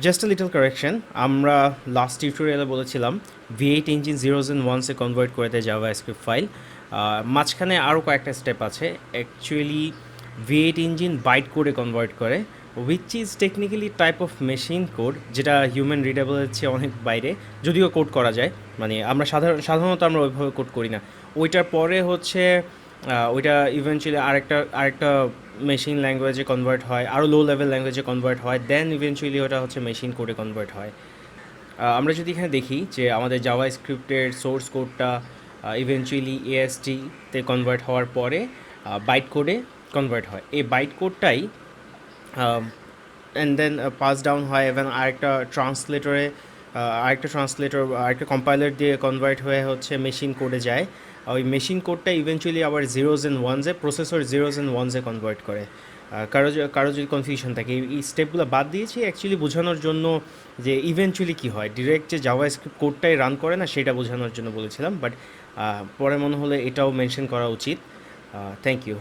Just a little correction, আমরা last টিউটোরিয়ালে বলেছিলাম V8 ইঞ্জিন জিরোজ অ্যান্ড ওয়ান্সে কনভার্ট করে দেয় জাভা স্ক্রিপ্ট ফাইল। মাঝখানে আরও কয়েকটা স্টেপ আছে। অ্যাকচুয়ালি V8 ইঞ্জিন বাইট কোডে কনভার্ট করে, which is technically type of machine code, যেটা হিউম্যান রিডেবলের চেয়ে অনেক বাইরে, যদিও কোড করা যায়। মানে আমরা সাধারণত আমরা ওইভাবে কোড করি না। ওইটার পরে হচ্ছে ওইটা ইভেনচুয়ালি আরেকটা মেশিন ল্যাঙ্গুয়েজে কনভার্ট হয়, আরও লো লেভেল ল্যাঙ্গুয়েজে কনভার্ট হয়, দেন ইভেনচুয়ালি ওটা হচ্ছে মেশিন কোডে কনভার্ট হয়। আমরা যদি এখানে দেখি যে আমাদের জাভা স্ক্রিপ্টের সোর্স কোডটা ইভেনচুয়ালি AST-তে কনভার্ট হওয়ার পরে বাইট কোডে কনভার্ট হয়। এই বাইট কোডটাই অ্যান্ড দেন পাস ডাউন হয় এবং আরেকটা কম্পাইলার দিয়ে কনভার্ট হয়ে হচ্ছে মেশিন কোডে যায়। ওই মেশিন কোডটা ইভেনচুয়ালি আবার জিরোজ অ্যান্ড ওয়ানসে, প্রসেসর জিরোজ অ্যান্ড ওয়ানসে কনভার্ট করে। কারো যদি কনফিউশন থাকে, এই স্টেপগুলো বাদ দিয়েছি অ্যাকচুয়ালি বোঝানোর জন্য যে ইভেনচুয়ালি কী হয়, ডিরেক্ট যে জাভা স্ক্রিপ্ট কোডটাই রান করে না সেটা বোঝানোর জন্য বলেছিলাম, বাট পরে মনে হলে এটাও মেনশন করা উচিত। Thank you.